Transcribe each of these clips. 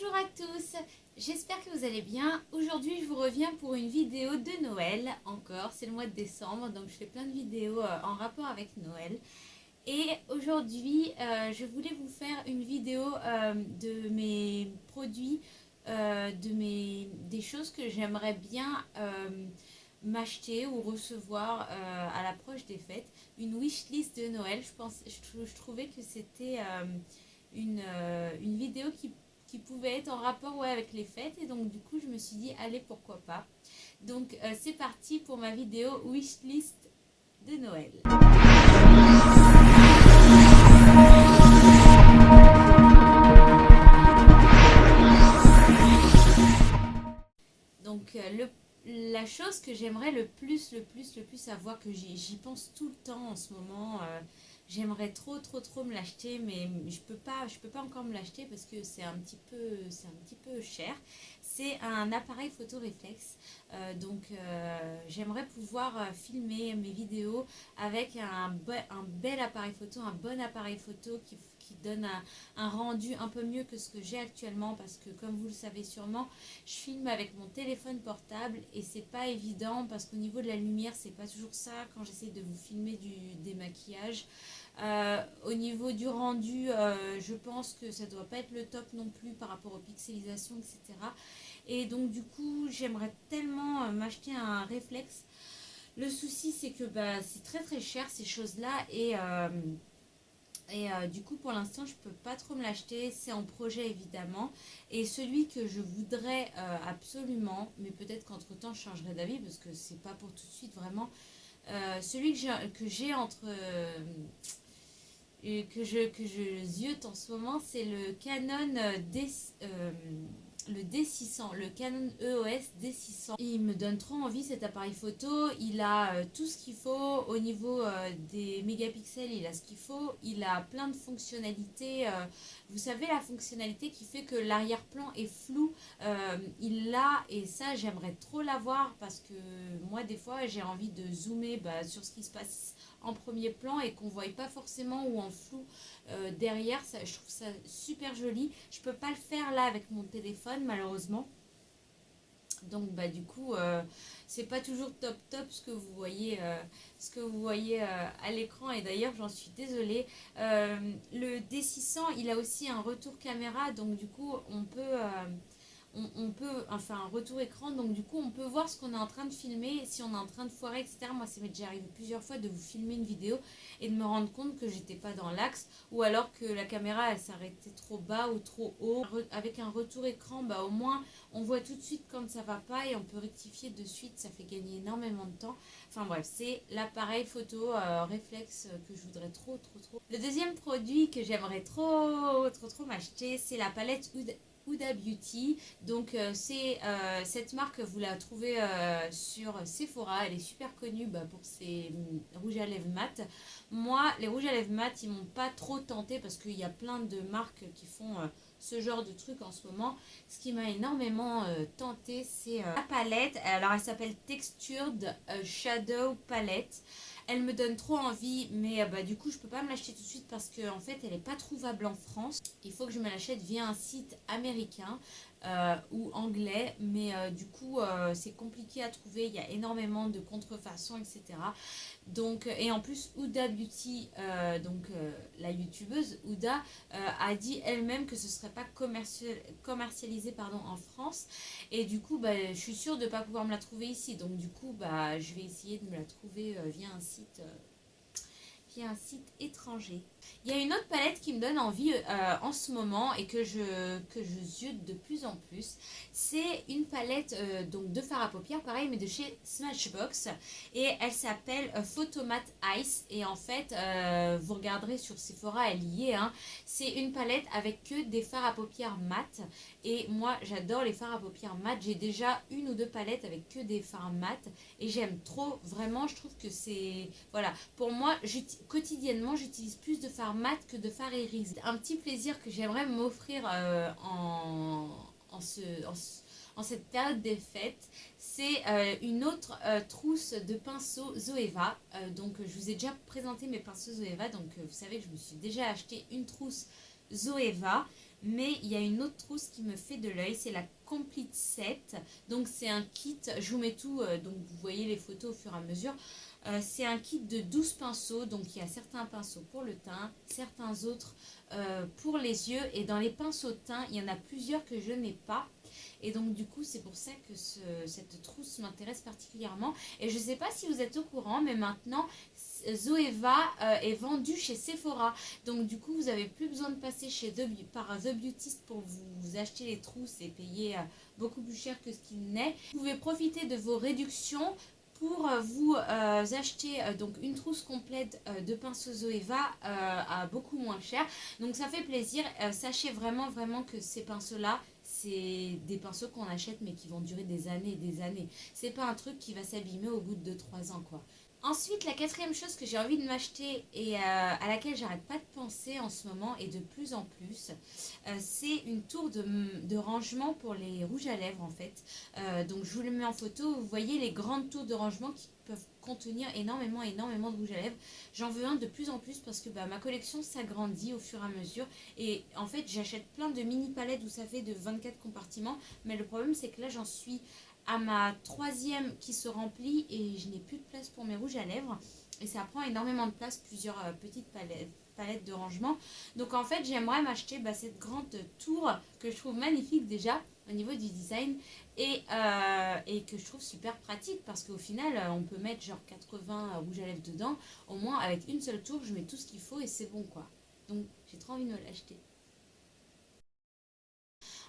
Bonjour à tous, j'espère que vous allez bien. Aujourd'hui je vous reviens pour une vidéo de Noël encore, c'est le mois de décembre donc je fais plein de vidéos en rapport avec Noël. Et aujourd'hui je voulais vous faire une vidéo de mes produits, des choses que j'aimerais bien m'acheter ou recevoir à l'approche des fêtes. Une wishlist de Noël, je trouvais que c'était une vidéo qui pouvait être en rapport avec les fêtes et donc du coup je me suis dit allez pourquoi pas. Donc c'est parti pour ma vidéo wishlist de Noël. Donc la chose que j'aimerais le plus avoir, que j'y pense tout le temps en ce moment, j'aimerais trop me l'acheter, mais je peux pas encore me l'acheter parce que c'est un petit peu cher. C'est un appareil photo réflexe. J'aimerais pouvoir filmer mes vidéos avec un bel appareil photo, un bon appareil photo qui donne un rendu un peu mieux que ce que j'ai actuellement, parce que comme vous le savez sûrement, je filme avec mon téléphone portable et c'est pas évident parce qu'au niveau de la lumière c'est pas toujours ça quand j'essaie de vous filmer des maquillages. Au niveau du rendu, je pense que ça doit pas être le top non plus par rapport aux pixelisations, etc. Et donc du coup j'aimerais tellement m'acheter un réflexe. Le souci c'est que c'est très cher ces choses là et du coup pour l'instant je peux pas trop me l'acheter, c'est en projet évidemment. Et celui que je voudrais absolument, mais peut-être qu'entre temps je changerai d'avis parce que c'est pas pour tout de suite vraiment, celui que j'ai entre que je ziote en ce moment, c'est le Canon le D600, le Canon EOS D600. Il me donne trop envie cet appareil photo. Il a tout ce qu'il faut au niveau des mégapixels, il a ce qu'il faut. Il a plein de fonctionnalités. Vous savez, la fonctionnalité qui fait que l'arrière-plan est flou, il l'a, et ça j'aimerais trop l'avoir parce que moi des fois j'ai envie de zoomer sur ce qui se passe en premier plan et qu'on ne voit pas forcément, ou en flou derrière. Ça, je trouve ça super joli. Je peux pas le faire là avec mon téléphone malheureusement. Donc du coup c'est pas toujours top ce que vous voyez à l'écran, et d'ailleurs j'en suis désolée. Le D600 il a aussi un retour caméra, donc du coup on peut, enfin un retour écran, donc du coup on peut voir ce qu'on est en train de filmer, si on est en train de foirer, etc. Moi ça m'est déjà arrivé plusieurs fois de vous filmer une vidéo et de me rendre compte que j'étais pas dans l'axe, ou alors que la caméra elle s'arrêtait trop bas ou trop haut. Avec un retour écran, au moins on voit tout de suite quand ça va pas et on peut rectifier de suite, ça fait gagner énormément de temps. Enfin bref, c'est l'appareil photo réflexe que je voudrais trop. Le deuxième produit que j'aimerais trop m'acheter, c'est la palette Huda Beauty. Donc cette marque, vous la trouvez sur Sephora. Elle est super connue pour ses rouges à lèvres mat. Moi les rouges à lèvres mat ils m'ont pas trop tenté parce qu'il y a plein de marques qui font ce genre de truc en ce moment. Ce qui m'a énormément tenté, c'est la palette. Alors elle s'appelle Textured Shadow Palette. Elle me donne trop envie, mais du coup je peux pas me l'acheter tout de suite parce qu'en en fait elle est pas trouvable en France. Il faut que je me l'achète via un site américain ou anglais, mais du coup c'est compliqué à trouver. Il y a énormément de contrefaçons, etc. Donc, et en plus Huda Beauty, la youtubeuse Huda, a dit elle-même que ce serait pas commercialisé en France, et du coup je suis sûre de pas pouvoir me la trouver ici. Donc du coup je vais essayer de me la trouver via un site étranger. Il y a une autre palette qui me donne envie en ce moment et que je ziote de plus en plus. C'est une palette de fard à paupières, pareil, mais de chez Smashbox, et elle s'appelle Photomat Ice. Et en fait vous regarderez sur Sephora, elle y est, hein. C'est une palette avec que des fards à paupières mat, et moi j'adore les fards à paupières mat. J'ai déjà une ou deux palettes avec que des fards mat et j'aime trop, vraiment. Je trouve que c'est, voilà, pour moi quotidiennement j'utilise plus de fard mat que de fard iris. Un petit plaisir que j'aimerais m'offrir en cette période des fêtes, c'est une autre trousse de pinceaux Zoeva. Donc je vous ai déjà présenté mes pinceaux Zoeva, donc vous savez que je me suis déjà acheté une trousse Zoeva. mais il y a une autre trousse qui me fait de l'œil, c'est la Complete Set. Donc c'est un kit, je vous mets tout, donc vous voyez les photos au fur et à mesure. C'est un kit de 12 pinceaux, donc il y a certains pinceaux pour le teint, certains autres pour les yeux, et dans les pinceaux de teint, il y en a plusieurs que je n'ai pas. Et donc du coup c'est pour ça que cette trousse m'intéresse particulièrement. Et je ne sais pas si vous êtes au courant, mais maintenant Zoeva est vendue chez Sephora. Donc du coup vous n'avez plus besoin de passer par The Beautist pour vous acheter les trousses et payer beaucoup plus cher que ce qu'il n'est. Vous pouvez profiter de vos réductions pour vous acheter donc une trousse complète de pinceaux Zoeva à beaucoup moins cher. Donc ça fait plaisir. Sachez vraiment que ces pinceaux là, c'est des pinceaux qu'on achète mais qui vont durer des années et des années. C'est pas un truc qui va s'abîmer au bout de 2-3 ans quoi. Ensuite, la quatrième chose que j'ai envie de m'acheter et à laquelle j'arrête pas de penser en ce moment et de plus en plus, c'est une tour de rangement pour les rouges à lèvres en fait. Donc je vous le mets en photo, vous voyez les grandes tours de rangement qui peuvent contenir énormément de rouge à lèvres. J'en veux un de plus en plus parce que ma collection s'agrandit au fur et à mesure et en fait j'achète plein de mini palettes où ça fait de 24 compartiments, mais le problème c'est que là j'en suis à ma troisième qui se remplit et je n'ai plus de place pour mes rouges à lèvres et ça prend énormément de place, plusieurs petites palettes de rangement. Donc en fait j'aimerais m'acheter cette grande tour que je trouve magnifique déjà au niveau du design et que je trouve super pratique parce qu'au final on peut mettre genre 80 rouges à lèvres dedans. Au moins avec une seule tour je mets tout ce qu'il faut et c'est bon quoi. Donc j'ai trop envie de me l'acheter.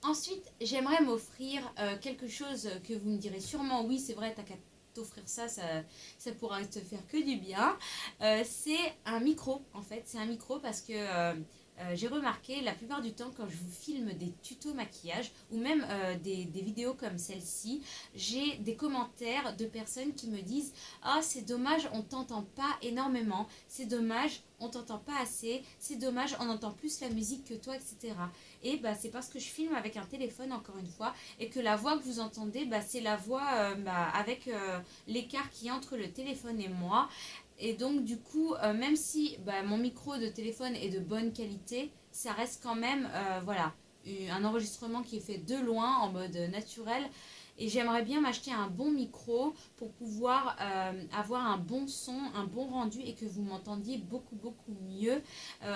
Ensuite, j'aimerais m'offrir quelque chose que vous me direz sûrement, oui, c'est vrai, t'as qu'à t'offrir ça, ça pourra te faire que du bien. C'est un micro, en fait. C'est un micro parce que j'ai remarqué, la plupart du temps, quand je vous filme des tutos maquillage ou même des vidéos comme celle-ci, j'ai des commentaires de personnes qui me disent « Ah, c'est dommage, on t'entend pas énormément. C'est dommage, on t'entend pas assez. C'est dommage, on entend plus la musique que toi, etc. » Et c'est parce que je filme avec un téléphone encore une fois et que la voix que vous entendez c'est la voix avec l'écart qui est entre le téléphone et moi. Et donc du coup même si mon micro de téléphone est de bonne qualité, ça reste quand même voilà, un enregistrement qui est fait de loin en mode naturel. Et j'aimerais bien m'acheter un bon micro pour pouvoir avoir un bon son, un bon rendu et que vous m'entendiez beaucoup mieux.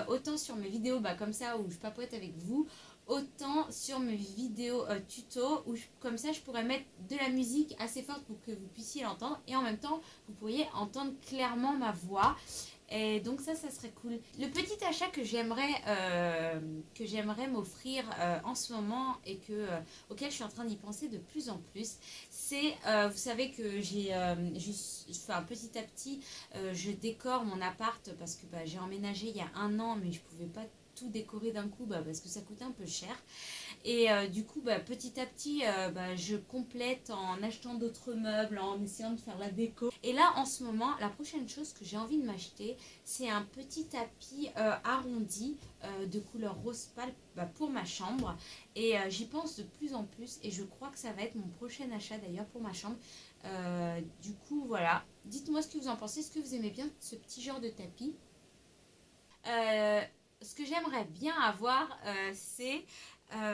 Autant sur mes vidéos comme ça où je papote avec vous, autant sur mes vidéos tuto où comme ça je pourrais mettre de la musique assez forte pour que vous puissiez l'entendre et en même temps vous pourriez entendre clairement ma voix. Et donc ça serait cool. Le petit achat que j'aimerais m'offrir en ce moment et auquel je suis en train d'y penser de plus en plus, c'est, vous savez que petit à petit, je décore mon appart parce que j'ai emménagé il y a 1 an, mais je pouvais pas tout décorer d'un coup parce que ça coûtait un peu cher. Et du coup, petit à petit, je complète en achetant d'autres meubles, en essayant de faire la déco. Et là, en ce moment, la prochaine chose que j'ai envie de m'acheter, c'est un petit tapis arrondi de couleur rose pâle pour ma chambre. Et j'y pense de plus en plus et je crois que ça va être mon prochain achat d'ailleurs pour ma chambre. Du coup, voilà. Dites-moi ce que vous en pensez. Est-ce que vous aimez bien ce petit genre de tapis? Ce que j'aimerais bien avoir, c'est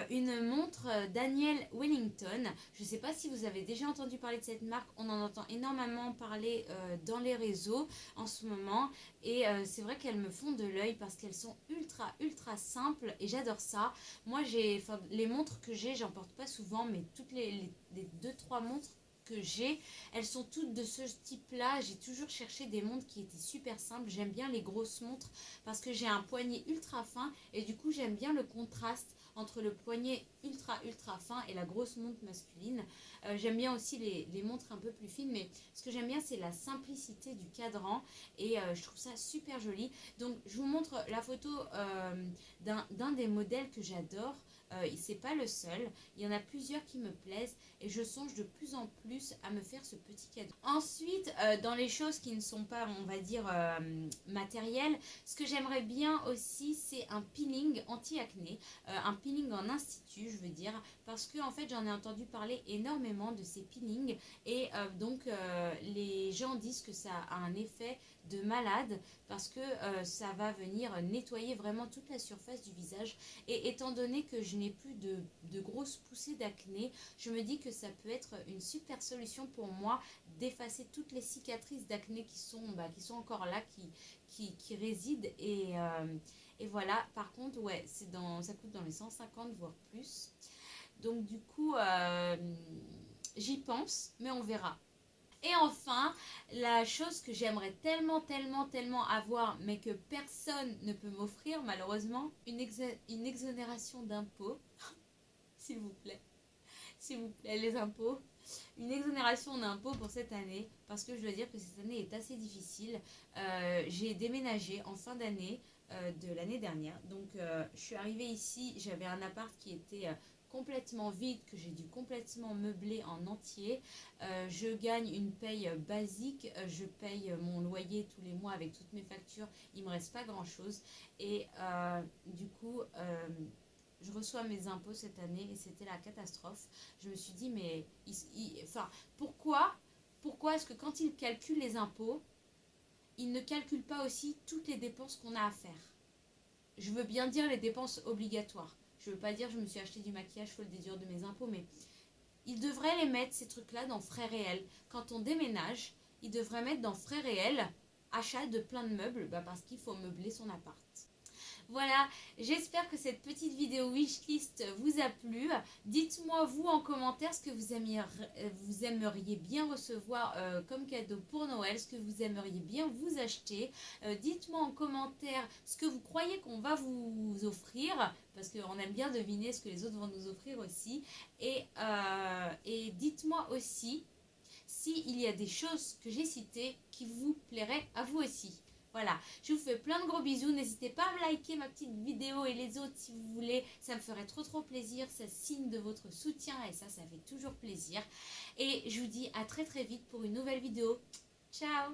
une montre Daniel Wellington. Je ne sais pas si vous avez déjà entendu parler de cette marque. On en entend énormément parler dans les réseaux en ce moment. Et c'est vrai qu'elles me font de l'œil parce qu'elles sont ultra simples et j'adore ça. Moi, les montres que j'ai, j'en porte pas souvent, mais toutes les 2-3 montres que j'ai, elles sont toutes de ce type-là. J'ai toujours cherché des montres qui étaient super simples. J'aime bien les grosses montres parce que j'ai un poignet ultra fin et du coup j'aime bien le contraste entre le poignet ultra fin et la grosse montre masculine. J'aime bien aussi les montres un peu plus fines, mais ce que j'aime bien c'est la simplicité du cadran et je trouve ça super joli. Donc je vous montre la photo d'un des modèles que j'adore. C'est pas le seul. Il y en a plusieurs qui me plaisent et je songe de plus en plus à me faire ce petit cadeau. Ensuite, dans les choses qui ne sont pas, on va dire, matérielles, ce que j'aimerais bien aussi, c'est un peeling anti-acné, un peeling en institut, je veux dire, parce que en fait, j'en ai entendu parler énormément de ces peelings et les gens disent que ça a un effet de malade parce que ça va venir nettoyer vraiment toute la surface du visage et étant donné que je n'ai plus de grosses poussées d'acné, je me dis que ça peut être une super solution pour moi d'effacer toutes les cicatrices d'acné qui sont encore là, qui résident et voilà. Par contre, ouais, ça coûte dans les 150 voire plus. Donc du coup, j'y pense, mais on verra. Et enfin, la chose que j'aimerais tellement, tellement, tellement avoir, mais que personne ne peut m'offrir, malheureusement, une exonération d'impôts, s'il vous plaît. S'il vous plaît, les impôts. Une exonération d'impôts pour cette année, parce que je dois dire que cette année est assez difficile. J'ai déménagé en fin d'année de l'année dernière. Donc, je suis arrivée ici, j'avais un appart qui était complètement vide, que j'ai dû complètement meubler en entier. Je gagne une paye basique, je paye mon loyer tous les mois avec toutes mes factures, il me reste pas grand chose et du coup je reçois mes impôts cette année et c'était la catastrophe. Je me suis dit mais pourquoi est-ce que quand ils calculent les impôts, ils ne calculent pas aussi toutes les dépenses qu'on a à faire? Je veux bien dire les dépenses obligatoires. Je veux pas dire je me suis acheté du maquillage, faut le déduire de mes impôts, mais ils devraient les mettre, ces trucs-là, dans frais réels. Quand on déménage, ils devraient mettre dans frais réels achat de plein de meubles, parce qu'il faut meubler son appart. Voilà, j'espère que cette petite vidéo wishlist vous a plu. Dites-moi vous en commentaire ce que vous aimeriez bien recevoir comme cadeau pour Noël, ce que vous aimeriez bien vous acheter. Dites-moi en commentaire ce que vous croyez qu'on va vous offrir, parce qu'on aime bien deviner ce que les autres vont nous offrir aussi. Et dites-moi aussi s'il y a des choses que j'ai citées qui vous plairaient à vous aussi. Voilà, je vous fais plein de gros bisous. N'hésitez pas à me liker ma petite vidéo et les autres si vous voulez. Ça me ferait trop plaisir. Ça signe de votre soutien et ça fait toujours plaisir. Et je vous dis à très vite pour une nouvelle vidéo. Ciao!